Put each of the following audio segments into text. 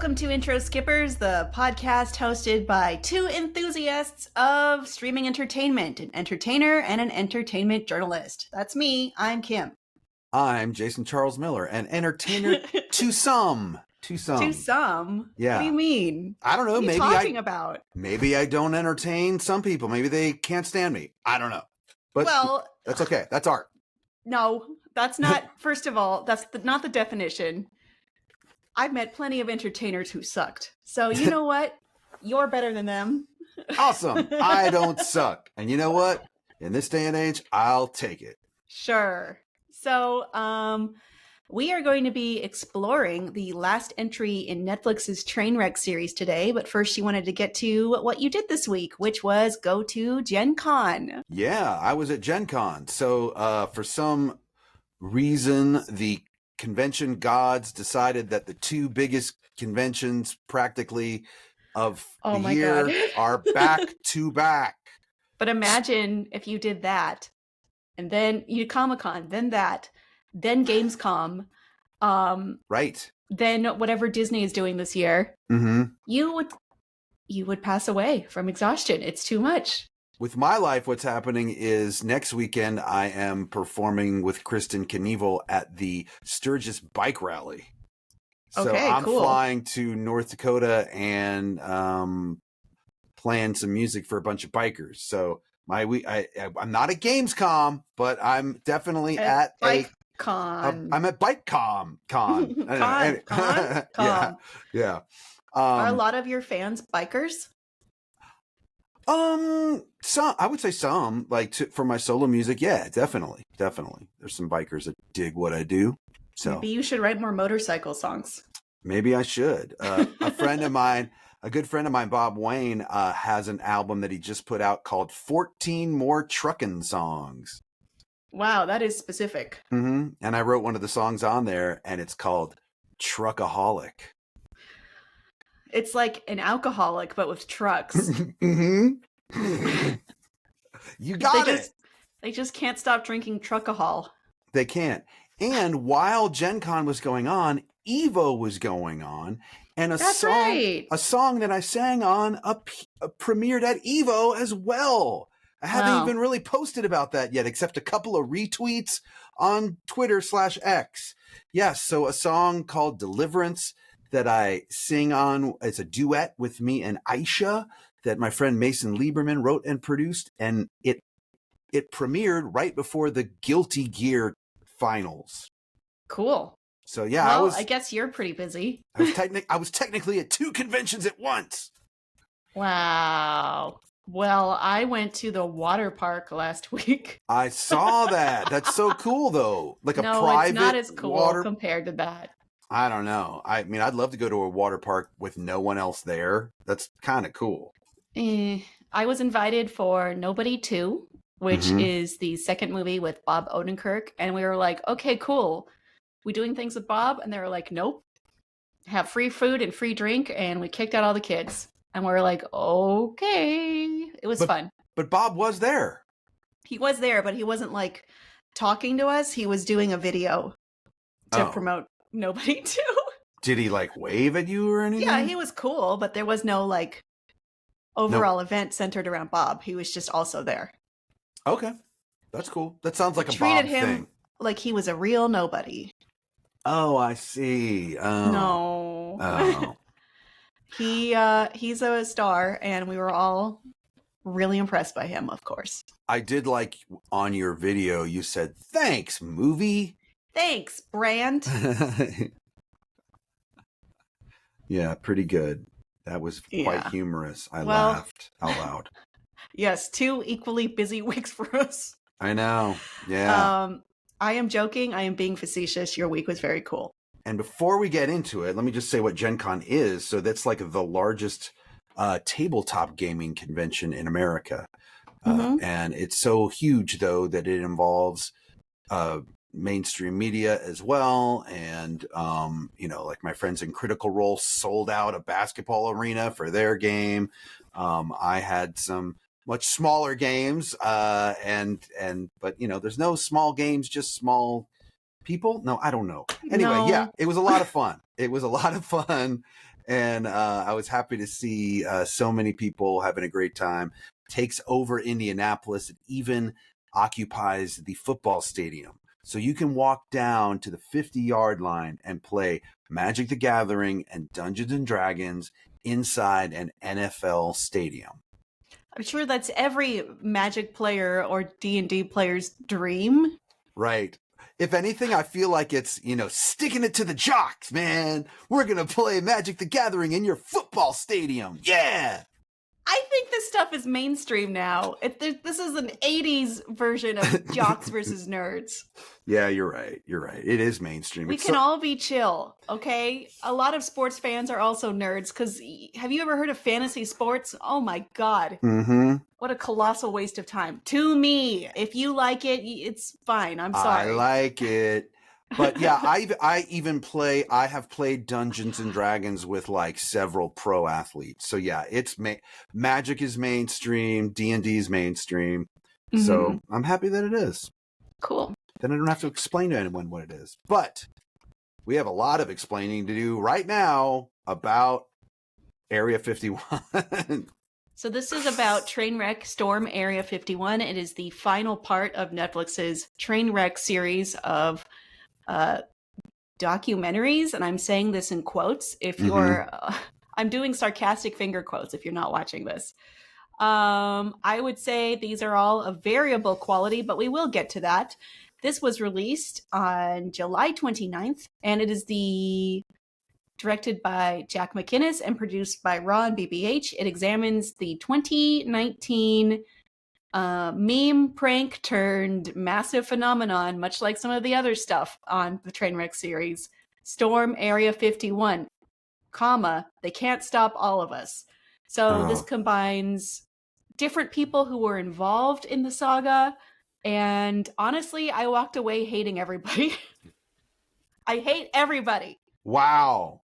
Welcome to Intro Skippers, the podcast hosted by two enthusiasts of streaming entertainment, an entertainer and an entertainment journalist. That's me. I'm Kim. I'm Jason Charles Miller, an entertainer to some. To some? Yeah. What do you mean? I don't know. What are you talking about? Maybe I don't entertain some people. Maybe they can't stand me. I don't know. But that's okay. That's art. No, that's not. First of all, that's not the definition. I've met plenty of entertainers who sucked. So you know what? You're better than them. Awesome. I don't suck. And you know what? In this day and age, I'll take it. Sure. So we are going to be exploring the last entry in Netflix's Trainwreck series today. But first, you wanted to get to what you did this week, which was go to Gen Con. Yeah, I was at Gen Con. So for some reason, the convention gods decided that the two biggest conventions practically of the year are back to back. But imagine if you did that and then you did Comic-Con, then that, then Gamescom, right, then whatever Disney is doing this year, you would pass away from exhaustion. It's too much. With my life, what's happening is next weekend I am performing with Kristen Knievel at the Sturgis Bike Rally. So I'm flying to North Dakota and playing some music for a bunch of bikers. So I'm not at Gamescom, but I'm definitely at BikeCon. I'm at BikeCon. Con. Yeah. Are a lot of your fans bikers? Some, I would say some, like for my solo music. Yeah, definitely. There's some bikers that dig what I do. So maybe you should write more motorcycle songs. Maybe I should. A good friend of mine, Bob Wayne, has an album that he just put out called 14 More Truckin' Songs. Wow, that is specific. And I wrote one of the songs on there, and it's called Truckaholic. It's like an alcoholic, but with trucks. You got it. They just can't stop drinking Truckahol. They can't. And while Gen Con was going on, Evo was going on. And a song that I sang on premiered at Evo as well. I haven't even really posted about that yet, except a couple of retweets on Twitter/X. Yes, so a song called Deliverance that I sing on. It's a duet with me and Aisha that my friend Mason Lieberman wrote and produced. And it premiered right before the Guilty Gear finals. Cool. So yeah, I guess you're pretty busy. I was technically at two conventions at once. Wow. Well, I went to the water park last week. I saw that. That's so cool, though. Like a private No, it's not as cool water compared to that. I don't know. I mean, I'd love to go to a water park with no one else there. That's kind of cool. I was invited for Nobody 2, which is the second movie with Bob Odenkirk. And we were like, okay, cool. We doing things with Bob? And they were like, nope. Have free food and free drink. And we kicked out all the kids. And we were like, okay. It was fun. But Bob was there. He was there, but he wasn't like talking to us. He was doing a video to promote Nobody 2. Did he like wave at you or anything? Yeah, he was cool, but there was no like overall event centered around Bob. He was just also there. Okay. That's cool. That sounds like a Bob treated him thing. Like he was a real nobody. Oh, I see. Oh. No. Oh. He's a star, and we were all really impressed by him, of course. I did like on your video, you said, thanks, movie. Thanks, brand. Yeah, pretty good. That was quite humorous. I laughed out loud. Yes, two equally busy weeks for us. I know. Yeah. I am joking. I am being facetious. Your week was very cool. And before we get into it, let me just say what Gen Con is. So that's like the largest tabletop gaming convention in America. And it's so huge, though, that it involves mainstream media as well. And, like my friends in Critical Role sold out a basketball arena for their game. I had some much smaller games but, there's no small games, just small people. No, I don't know. Anyway, yeah, it was a lot of fun. And I was happy to see so many people having a great time. Takes over Indianapolis. It even occupies the football stadium. So you can walk down to the 50-yard line and play Magic the Gathering and Dungeons and Dragons inside an NFL stadium. I'm sure that's every Magic player or D&D player's dream. Right. If anything, I feel like it's, sticking it to the jocks, man. We're going to play Magic the Gathering in your football stadium. Yeah. I think this stuff is mainstream now. This is an 80s version of jocks versus nerds. Yeah, you're right. You're right. It is mainstream. We can all be chill, okay? A lot of sports fans are also nerds because have you ever heard of fantasy sports? Oh my God. Mm-hmm. What a colossal waste of time. To me, if you like it, it's fine. I'm sorry. I like it. But yeah, I have played Dungeons and Dragons with like several pro athletes. So yeah, it's Magic is mainstream, D&D is mainstream. Mm-hmm. So I'm happy that it is. Cool. Then I don't have to explain to anyone what it is. But we have a lot of explaining to do right now about Area 51. So this is about Trainwreck Storm Area 51. It is the final part of Netflix's Trainwreck series of documentaries, and I'm saying this in quotes. If you're, I'm doing sarcastic finger quotes if you're not watching this. I would say these are all of variable quality, but we will get to that. This was released on July 29th, and it is directed by Jack McInnes and produced by Ron BBH. It examines the 2019 meme prank turned massive phenomenon, much like some of the other stuff on the Trainwreck series. Storm Area 51, they can't stop all of us. So this combines different people who were involved in the saga. And honestly, I walked away hating everybody. I hate everybody. Wow.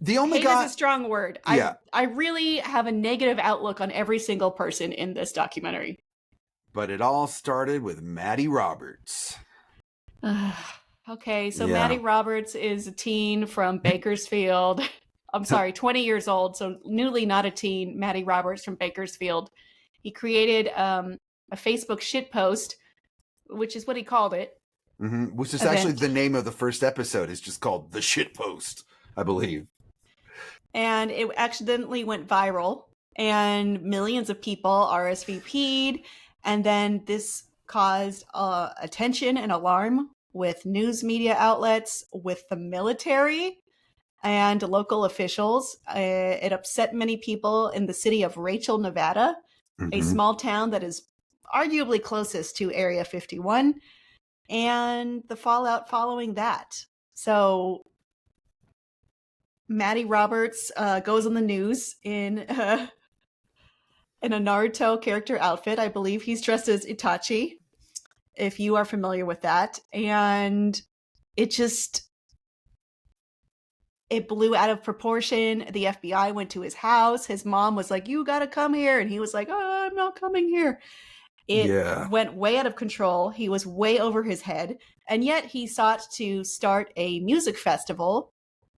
The only hate is a strong word. Yeah. I really have a negative outlook on every single person in this documentary. But it all started with Maddie Roberts. Okay, so yeah. Maddie Roberts is a teen from Bakersfield. I'm sorry, 20 years old, so newly not a teen, Maddie Roberts from Bakersfield. He created a Facebook shitpost, which is what he called it. Mm-hmm. Which is actually the name of the first episode. It's just called The Shitpost, I believe. And it accidentally went viral, and millions of people RSVP'd, and then this caused attention and alarm with news media outlets, with the military, and local officials. It upset many people in the city of Rachel, Nevada, a small town that is arguably closest to Area 51, and the fallout following that. So Maddie Roberts goes on the news in a Naruto character outfit. I believe he's dressed as Itachi, if you are familiar with that. And it blew out of proportion. The FBI went to his house. His mom was like, "You got to come here." And he was like, "Oh, I'm not coming here." It went way out of control. He was way over his head. And yet he sought to start a music festival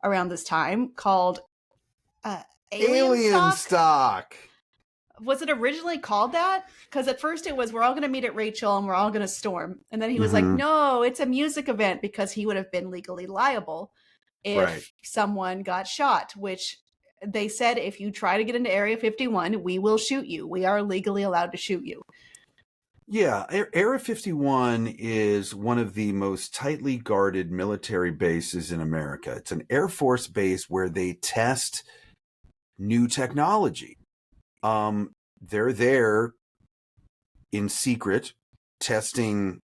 around this time called Alien Stock. Was it originally called that? Because at first it was, we're all going to meet at Rachel and we're all going to storm. And then he was like, no, it's a music event, because he would have been legally liable if someone got shot, which they said, if you try to get into Area 51, we will shoot you. We are legally allowed to shoot you. Yeah, Area 51 is one of the most tightly guarded military bases in America. It's an Air Force base where they test new technology. They're there in secret, testing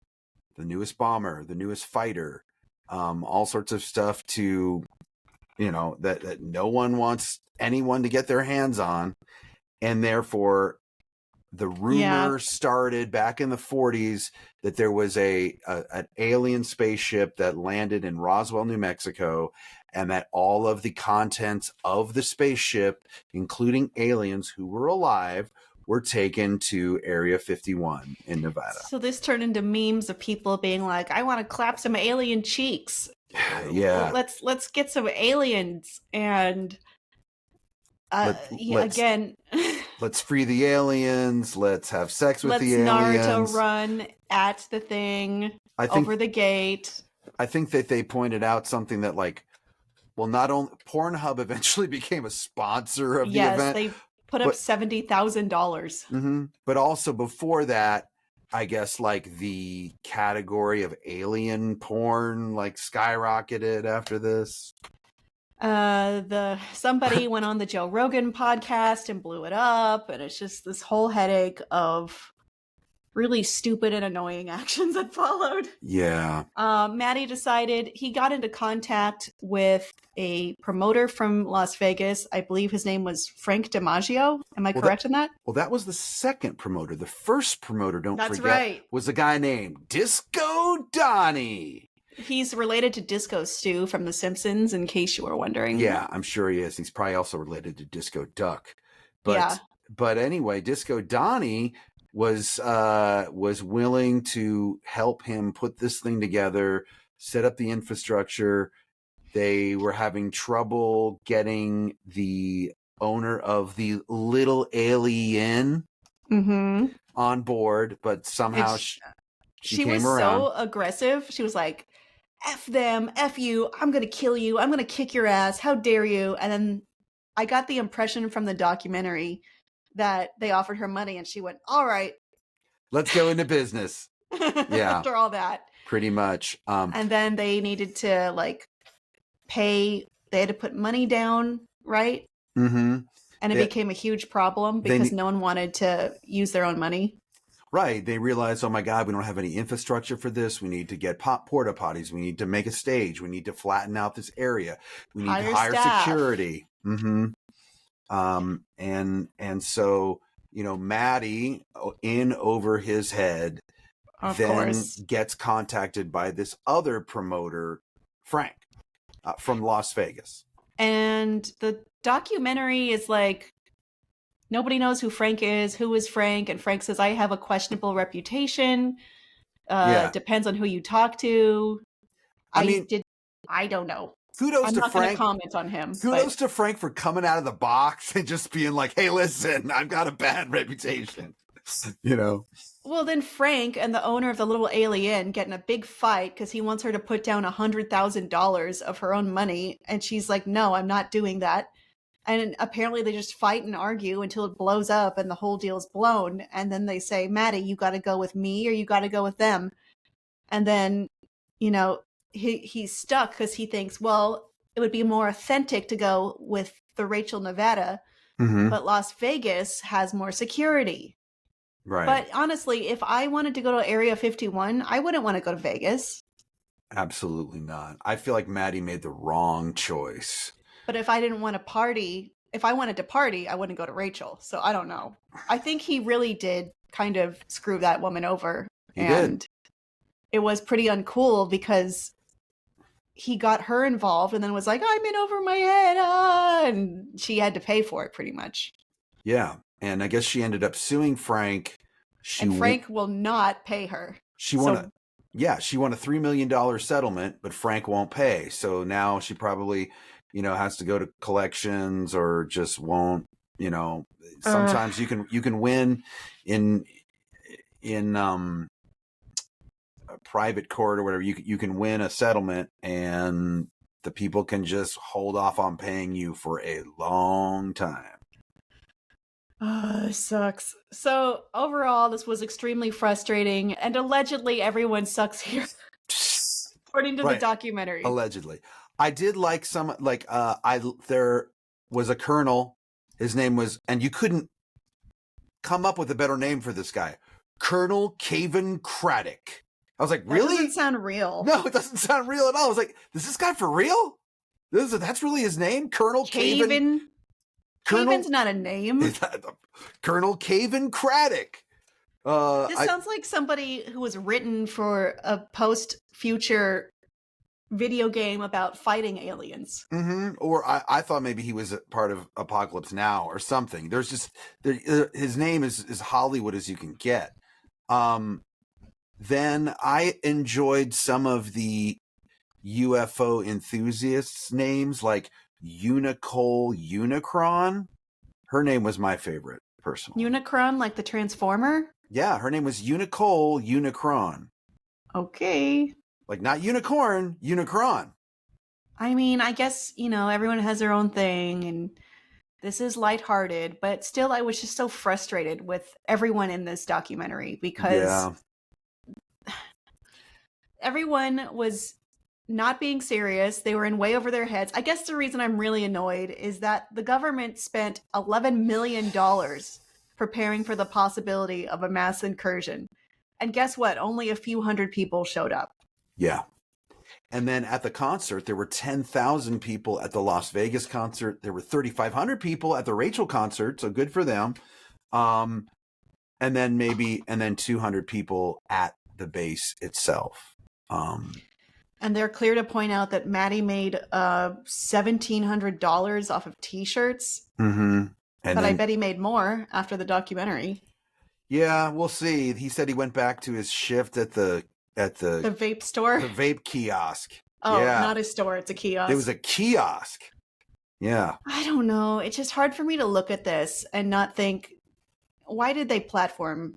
the newest bomber, the newest fighter, all sorts of stuff to, that no one wants anyone to get their hands on. And therefore, the rumor started back in the 40s that there was an alien spaceship that landed in Roswell, New Mexico, and that all of the contents of the spaceship, including aliens who were alive, were taken to Area 51 in Nevada. So this turned into memes of people being like, I want to clap some alien cheeks. Yeah. Let's get some aliens and again. Let's free the aliens. Let's have sex with the aliens. Naruto run at the thing over the gate. I think that they pointed out something that not only Pornhub eventually became a sponsor of the event. Yes, they put up $70,000. But also before that, I guess the category of alien porn skyrocketed after this. Somebody went on the Joe Rogan podcast and blew it up, and it's just this whole headache of really stupid and annoying actions that followed. Yeah. Maddie decided he got into contact with a promoter from Las Vegas. I believe his name was Frank DiMaggio. Am I correct in that? Well, that was the second promoter. The first promoter, was a guy named Disco Donnie. He's related to Disco Stu from The Simpsons, in case you were wondering. Yeah, I'm sure he is. He's probably also related to Disco Duck. But anyway, Disco Donnie was willing to help him put this thing together, set up the infrastructure. They were having trouble getting the owner of the Little Alien on board, but somehow she came around. So aggressive. She was like, F them, F you, I'm going to kill you, I'm going to kick your ass, how dare you. And then I got the impression from the documentary that they offered her money and she went, all right, let's go into business. Yeah. After all that. Pretty much. And then they needed to pay, they had to put money down, right? And it became a huge problem because no one wanted to use their own money. Right. They realized, oh my God, we don't have any infrastructure for this. We need to get porta potties. We need to make a stage. We need to flatten out this area. We need to hire security. And so, Maddie, in over his head, gets contacted by this other promoter, Frank, from Las Vegas. And the documentary is nobody knows who Frank is. Who is Frank? And Frank says, I have a questionable reputation. Depends on who you talk to. I don't know. Kudos to Frank. I'm not going to comment on him. Kudos to Frank for coming out of the box and just being like, hey, listen, I've got a bad reputation. Well, then Frank and the owner of the Little Alien get in a big fight because he wants her to put down $100,000 of her own money. And she's like, no, I'm not doing that. And apparently they just fight and argue until it blows up and the whole deal's blown. And then they say, Maddie, you got to go with me or you got to go with them. And then, he's stuck because he thinks, well, it would be more authentic to go with the Rachel Nevada, but Las Vegas has more security. Right. But honestly, if I wanted to go to Area 51, I wouldn't want to go to Vegas. Absolutely not. I feel like Maddie made the wrong choice. But if I didn't want to party, if I wanted to party, I wouldn't go to Rachel. So I don't know. I think he really did kind of screw that woman over. He did. It was pretty uncool because he got her involved and then was like, I'm in over my head. And she had to pay for it pretty much. Yeah. And I guess she ended up suing Frank. Frank will not pay her. She won a $3 million settlement, but Frank won't pay. So now she probably, has to go to collections or just won't, sometimes you can win in a private court or whatever. You can win a settlement and the people can just hold off on paying you for a long time. It sucks. So overall, this was extremely frustrating, and allegedly everyone sucks here, according to the documentary. Allegedly, I did like some there was a colonel. His name was, and you couldn't come up with a better name for this guy, Colonel Caven Craddock. I was like, really? That doesn't sound real. No, it doesn't sound real at all. I was like, is this guy for real? That's really his name, Colonel Caven. Caven's not a name. Colonel Caven Craddock. This sounds like somebody who was written for a post-future video game about fighting aliens. Or I thought maybe he was a part of Apocalypse Now or something. There's just his name is Hollywood as you can get. Then I enjoyed some of the UFO enthusiasts' names, like Unicole Unicron. Her name was my favorite, personally. Unicron, like the Transformer? Yeah, her name was Unicole Unicron. Okay. Like not unicorn, Unicron. I mean, I guess, everyone has their own thing, and this is lighthearted, but still I was just so frustrated with everyone in this documentary because everyone was not being serious. They were in way over their heads. I guess the reason I'm really annoyed is that the government spent $11 million preparing for the possibility of a mass incursion. And guess what? Only a few hundred people showed up. Yeah. And then at the concert, there were 10,000 people at the Las Vegas concert. There were 3,500 people at the Rachel concert. So good for them. And then 200 people at the base itself. And they're clear to point out that Maddie made $1,700 off of T-shirts. Mm-hmm. But I bet he made more after the documentary. Yeah, we'll see. He said he went back to his shift at the vape store, the vape kiosk. Oh, yeah. Not a store; it's a kiosk. It was a kiosk. Yeah. I don't know. It's just hard for me to look at this and not think, why did they platform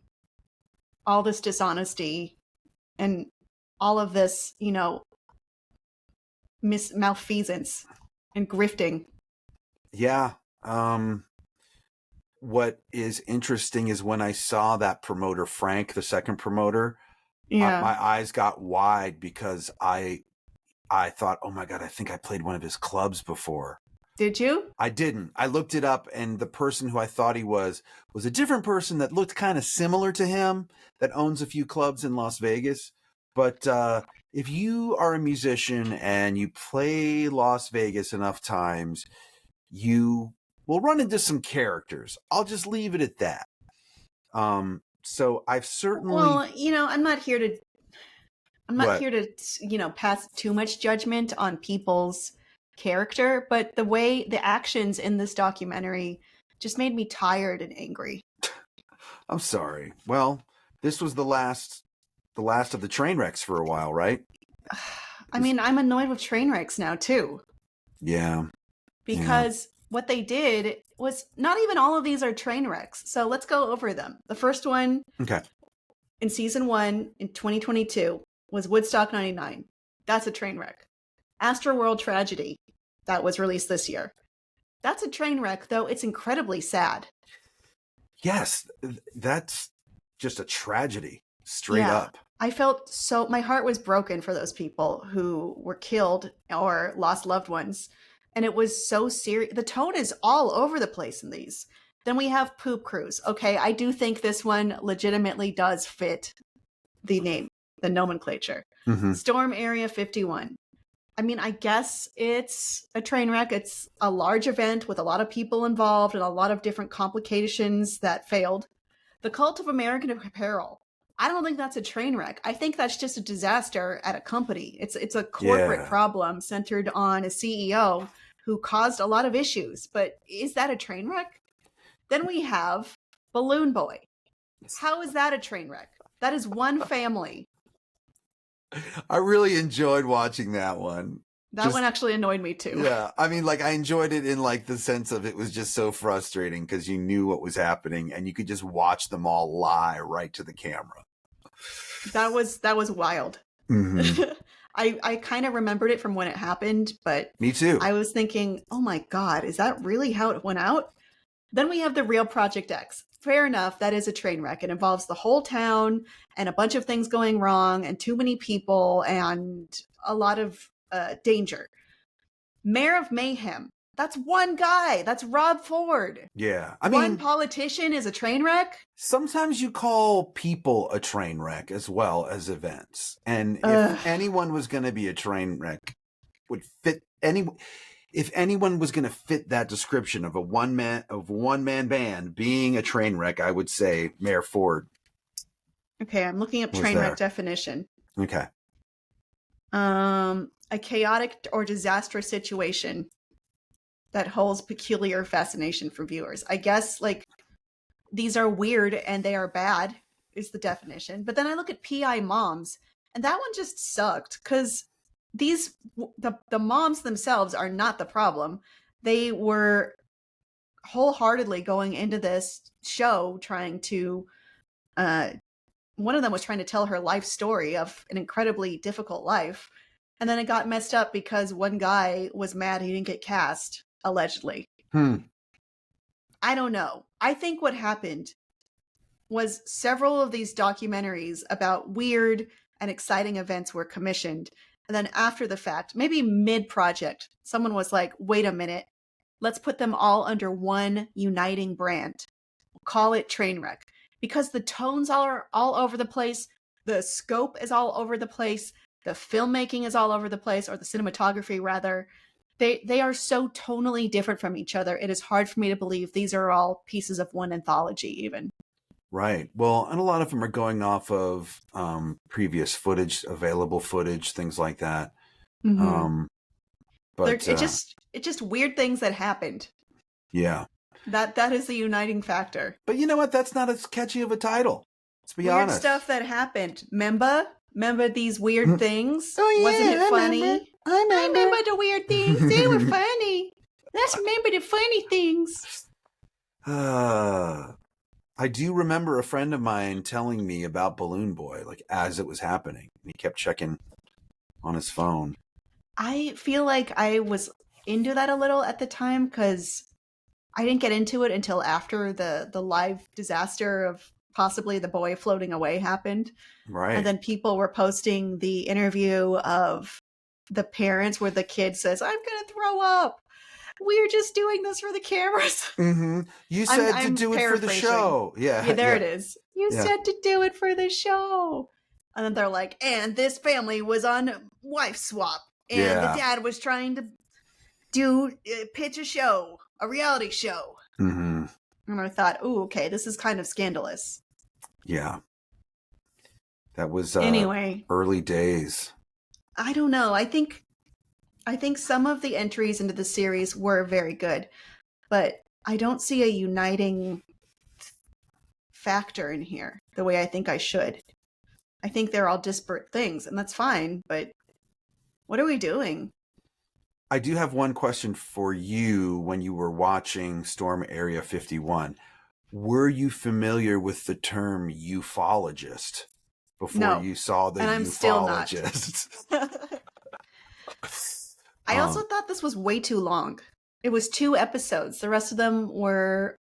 all this dishonesty and all of this, malfeasance and grifting? Yeah. What is interesting is when I saw that promoter, Frank, the second promoter, my eyes got wide because I thought, oh my God, I think I played one of his clubs before. Did you? I didn't. I looked it up, and the person who I thought he was a different person that looked kind of similar to him that owns a few clubs in Las Vegas. But if you are a musician and you play Las Vegas enough times, you will run into some characters. I'll just leave it at that. So I've certainly... Well, I'm not here to pass too much judgment on people's character, but the actions in this documentary just made me tired and angry. I'm sorry. Well, this was the last of the train wrecks for a while, right? I mean, I'm annoyed with train wrecks now too. Yeah. Because what they did was, not even all of these are train wrecks. So let's go over them. The first one, in season 1 in 2022, was Woodstock 99. That's a train wreck. Astroworld Tragedy, that was released this year. That's a train wreck, though it's incredibly sad. Yes, that's just a tragedy, straight up. I felt my heart was broken for those people who were killed or lost loved ones. And it was so serious. The tone is all over the place in these. Then we have Poop Cruise. Okay, I do think this one legitimately does fit the name, the nomenclature. Mm-hmm. Storm Area 51. I mean, I guess it's a train wreck. It's a large event with a lot of people involved and a lot of different complications that failed. The Cult of American Apparel. I don't think that's a train wreck. I think that's just a disaster at a company. It's a corporate problem centered on a CEO who caused a lot of issues. But is that a train wreck? Then we have Balloon Boy. How is that a train wreck? That is one family. I really enjoyed watching that one. That one actually annoyed me too. Yeah. I mean, I enjoyed it in the sense of it was just so frustrating because you knew what was happening and you could just watch them all lie right to the camera. That was wild. Mm-hmm. I kind of remembered it from when it happened, but me too. I was thinking, oh my God, is that really how it went out? Then we have the Real Project X. Fair enough, that is a train wreck. It involves the whole town and a bunch of things going wrong and too many people and a lot of danger. Mayor of Mayhem. That's one guy. That's Rob Ford. Yeah. One politician is a train wreck. Sometimes you call people a train wreck as well as events. And if anyone was going to be a train wreck, if anyone was going to fit that description of a one man band being a train wreck, I would say Mayor Ford. Okay, I'm looking up train wreck definition. Okay. A chaotic or disastrous situation that holds peculiar fascination for viewers. I guess these are weird and they are bad is the definition. But then I look at PI Moms and that one just sucked because the moms themselves are not the problem. They were wholeheartedly going into this show trying to one of them was trying to tell her life story of an incredibly difficult life, and then it got messed up because one guy was mad he didn't get cast, allegedly. I don't know. I think what happened was several of these documentaries about weird and exciting events were commissioned, and then after the fact, maybe mid-project, someone was like, wait a minute, let's put them all under one uniting brand. We'll call it Trainwreck. Because the tones are all over the place, the scope is all over the place, the filmmaking is all over the place, or the cinematography rather. They are so tonally different from each other. It is hard for me to believe these are all pieces of one anthology even. Right. Well, and a lot of them are going off of previous footage, available footage, things like that. Mm-hmm. But it's just weird things that happened. Yeah. That is the uniting factor. But you know what? That's not as catchy of a title. Let's be honest. Weird stuff that happened. Remember these weird things? Oh, yeah, wasn't it funny? I remember the weird things. They were funny. Let's remember the funny things. I do remember a friend of mine telling me about Balloon Boy, like as it was happening. He kept checking on his phone. I feel like I was into that a little at the time because I didn't get into it until after the live disaster of possibly the boy floating away happened. Right. And then people were posting the interview of the parents where the kid says, I'm going to throw up. We're just doing this for the cameras. Mm-hmm. You said to do it for the show. Yeah. There it is. You said to do it for the show. And then they're like, and this family was on wife swap. And the dad was trying to pitch a show, a reality show. Mm-hmm. And I thought, oh, okay, this is kind of scandalous. Yeah. That was anyway, early days. I don't know. I think some of the entries into the series were very good, but I don't see a uniting factor in here the way I think I should. I think they're all disparate things, and that's fine, but what are we doing? I do have one question for you when you were watching Storm Area 51. Were you familiar with the term ufologist before you saw the ufologist? Still not. I also thought this was way too long. It was 2 episodes. The rest of them were,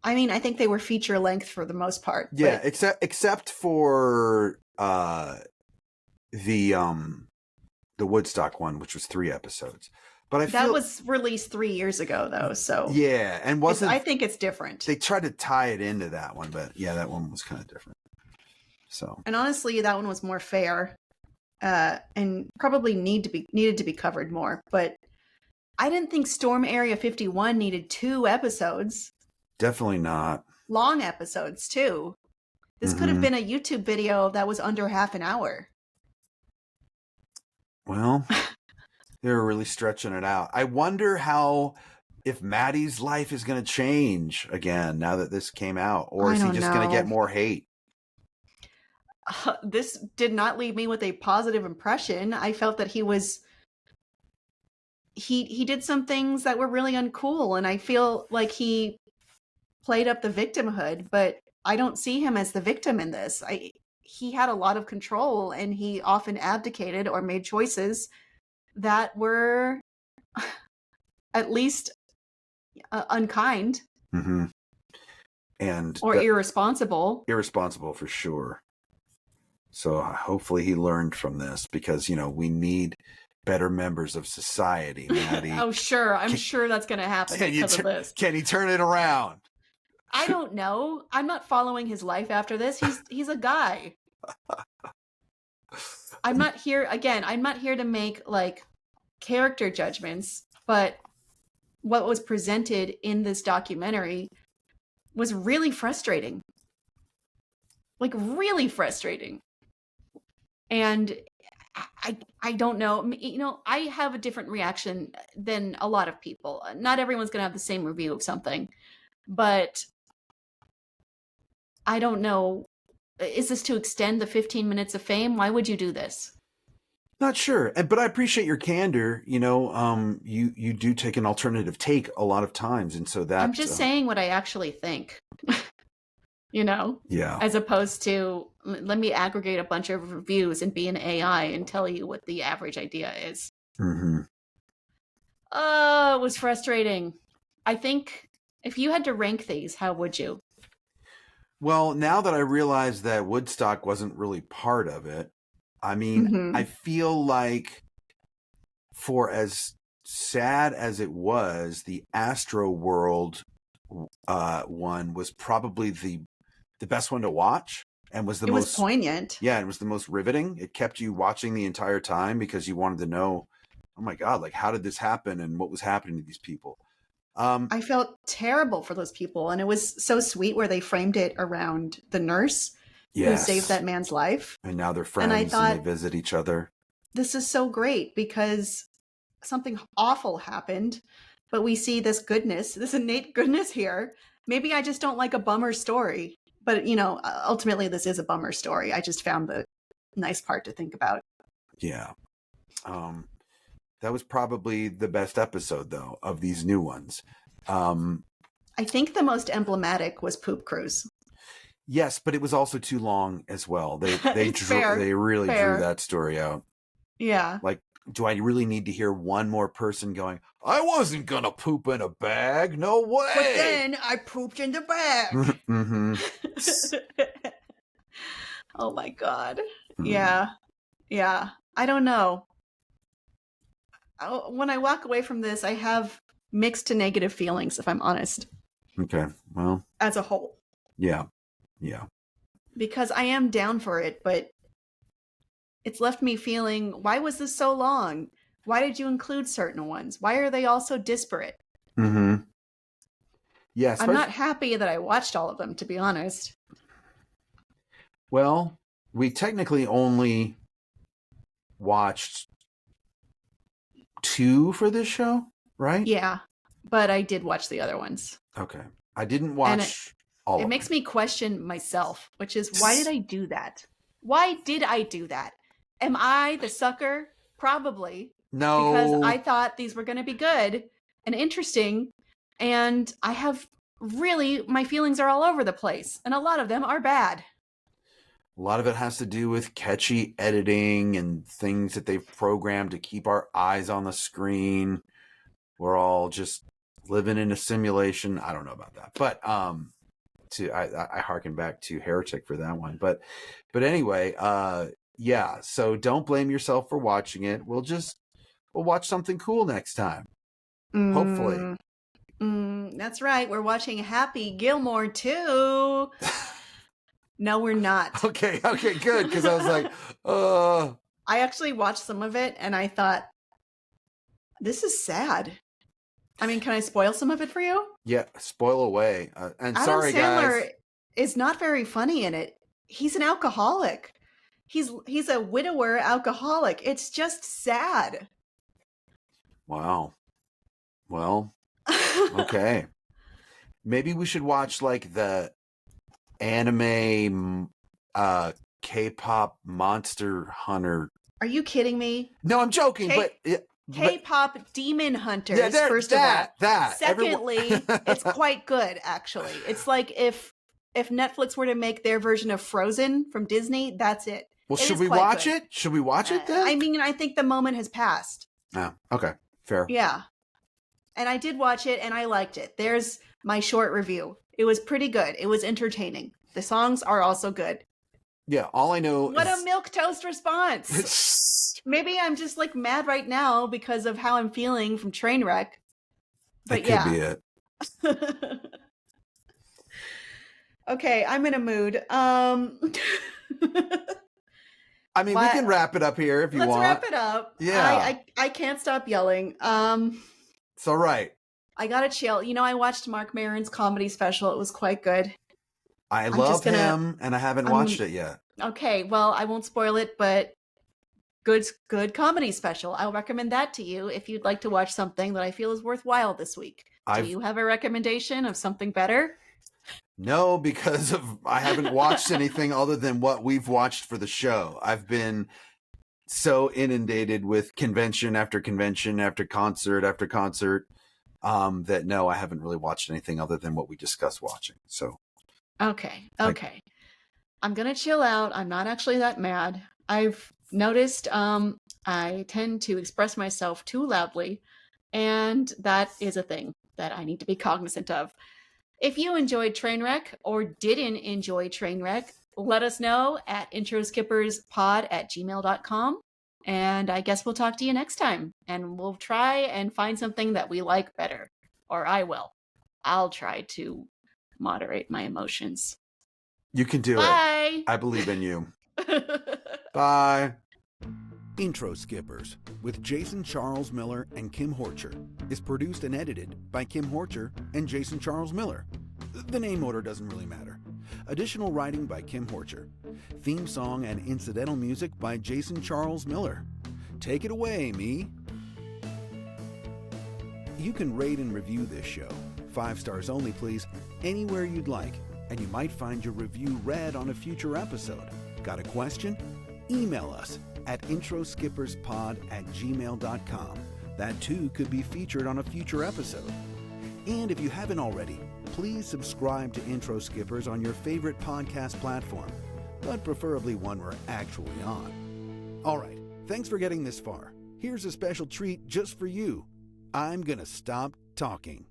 I mean, I think they were feature length for the most part. Yeah, except for the Woodstock one, which was 3 episodes. But that was released 3 years ago, though. So yeah, and I think it's different. They tried to tie it into that one, but yeah, that one was kind of different. So, and honestly, that one was more fair, and probably needed to be covered more. But I didn't think Storm Area 51 needed 2 episodes. Definitely not. Long episodes too. This could have been a YouTube video that was under half an hour. Well, they were really stretching it out. I wonder if Maddie's life is going to change again now that this came out, or is he just going to get more hate? This did not leave me with a positive impression. I felt that he did some things that were really uncool, and I feel like he played up the victimhood, but I don't see him as the victim in this. He had a lot of control, and he often abdicated or made choices that were at least unkind. Mm-hmm. Or irresponsible. Irresponsible for sure. So hopefully he learned from this, because, we need better members of society, Maddie. Oh, sure. I'm sure that's going to happen because of this. Can he turn it around? I don't know. I'm not following his life after this. He's a guy. I'm not here to make character judgments, but what was presented in this documentary was really frustrating. Really frustrating. And I don't know. I have a different reaction than a lot of people. Not everyone's going to have the same review of something, but I don't know. Is this to extend the 15 minutes of fame? Why would you do this? Not sure, but I appreciate your candor. You do take an alternative take a lot of times, and so that I'm just saying what I actually think. Yeah. As opposed to let me aggregate a bunch of reviews and be an AI and tell you what the average idea is. Mm-hmm. Oh, it was frustrating. I think if you had to rank these, how would you? Well, now that I realize that Woodstock wasn't really part of it, I mean, I feel like for as sad as it was, the Astro World one was probably the best one to watch and was the most poignant. Yeah, it was the most riveting. It kept you watching the entire time because you wanted to know, oh my God, like how did this happen and what was happening to these people? I felt terrible for those people, and it was so sweet where they framed it around the nurse who saved that man's life. And now they're friends, and I thought, and they visit each other. This is so great because something awful happened, but we see this goodness, this innate goodness here. Maybe I just don't like a bummer story, but ultimately this is a bummer story. I just found the nice part to think about. Yeah. That was probably the best episode, though, of these new ones. I think the most emblematic was Poop Cruise. Yes, but it was also too long as well. They really drew that story out. Yeah. Like, do I really need to hear one more person going, I wasn't going to poop in a bag. No way. But then I pooped in the bag. Mm-hmm. Oh, my God. Yeah. Yeah. I don't know. When I walk away from this, I have mixed to negative feelings, if I'm honest. Okay. Well. As a whole. Yeah. Yeah. Because I am down for it, but it's left me feeling, why was this so long? Why did you include certain ones? Why are they all so disparate? Mm-hmm. Yeah. I'm not happy that I watched all of them, to be honest. Well, we technically only watched 2 for this show, right? Yeah, but I did watch the other ones. Okay. I didn't watch all of them. It makes me question myself, which is, why did I do that? Why did I do that? Am I the sucker? Probably. No. Because I thought these were going to be good and interesting, and I have my feelings are all over the place, and a lot of them are bad. A lot of it has to do with catchy editing and things that they've programmed to keep our eyes on the screen. We're all just living in a simulation. I don't know about that, but I harken back to Heretic for that one. But anyway, yeah. So don't blame yourself for watching it. We'll watch something cool next time. Hopefully. That's right. We're watching Happy Gilmore too. No, we're not. Okay, good. Because I was like, I actually watched some of it and I thought, this is sad. I mean, can I spoil some of it for you? Yeah, spoil away. And Adam sorry, Sandler guys. is not very funny in it. He's an alcoholic. He's a widower alcoholic. It's just sad. Wow. Well, okay. Maybe we should watch like the anime K-pop Monster Hunter. Are you kidding me? No, I'm joking, but K-pop Demon Hunters, yeah, first of all. That. Secondly, it's quite good, actually. It's like if Netflix were to make their version of Frozen from Disney, that's it. Well, should we watch it? Should we watch it then? I mean, I think the moment has passed. Oh, okay. Fair. Yeah. And I did watch it and I liked it. There's my short review. It was pretty good. It was entertaining. The songs are also good. Yeah, all I know What a milquetoast response. Maybe I'm just like mad right now because of how I'm feeling from Trainwreck. But that could be it. Okay, I'm in a mood. I mean, we can wrap it up here if you want. Let's wrap it up. Yeah. I can't stop yelling. It's all right. I gotta chill. I watched Mark Maron's comedy special. It was quite good. I love him, and I haven't watched it yet. Okay, well, I won't spoil it, but good comedy special. I'll recommend that to you if you'd like to watch something that I feel is worthwhile this week. Do you have a recommendation of something better? No, because I haven't watched anything other than what we've watched for the show. I've been so inundated with convention after convention after concert after concert that no, I haven't really watched anything other than what we discussed watching. So okay. I'm gonna chill out. I'm not actually that mad. I've noticed I tend to express myself too loudly, and that is a thing that I need to be cognizant of. If you enjoyed Trainwreck or didn't enjoy Trainwreck, let us know at introskipperspod@gmail.com. And I guess we'll talk to you next time. And we'll try and find something that we like better. Or I will. I'll try to moderate my emotions. You can do Bye. it. I believe in you. Bye. Intro Skippers with Jason Charles Miller and Kim Horcher is produced and edited by Kim Horcher and Jason Charles Miller. The name order doesn't really matter. Additional writing by Kim Horcher. Theme song and incidental music by Jason Charles Miller. Take it away, me. You can rate and review this show, 5 stars only please, anywhere you'd like, and you might find your review read on a future episode. Got a question? Email us at introskipperspod@gmail.com. That too could be featured on a future episode. And if you haven't already, please subscribe to Intro Skippers on your favorite podcast platform, but preferably one we're actually on. Alright, thanks for getting this far. Here's a special treat just for you. I'm gonna stop talking.